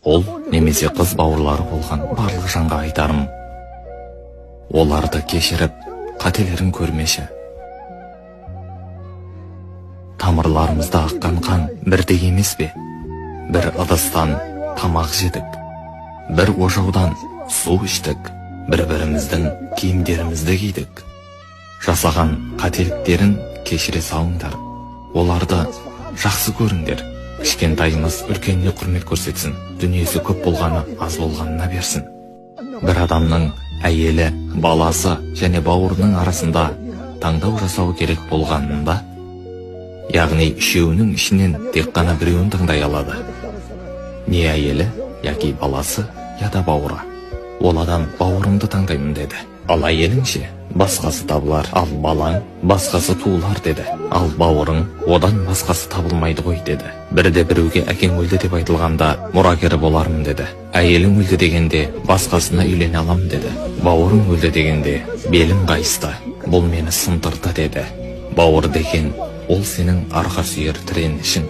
Ол немесе қыз бауырлары болған барлық жанға айтарым: оларды кешіріп, қателерін көрмеші. Тамырларымызда аққан қан бірдей емес пе? Бір ыдыстан тамақ жедік, бір ожаудан су іштік, бір-біріміздің киімдерімізді кидік. Жасаған қателіктерін кешіре салыңдар, оларды жақсы көріңдер. Кішкентайымыз үлкеніне құрмет көрсетсін, дүниесі көп болғаны аз болғанына берсін. Бір адамның әйелі, баласы және бауырының арасында таңдау жасау керек болғанында, яғни үшеуінің ішінен тек қана біреуін таңдай алады. Не әйелі, яки баласы, я да бауыры. Ол адам бауырымды таңдаймын деді. Ал әйелің ше, басқасы табылар, ал балаң басқасы туылар деді. Ал бауырың одан басқасы табылмайды ғой деді. Бірде біреуге әкең өлді деп айтылғанда мұрагері болармын деді. Әйелің өлді дегенде басқасына үйлене аламын деді. Бауырың өлді дегенде белім қайысты, бұл мені сындырды деді. Бауыр деген ол сенің арқа сүйер тіренішің.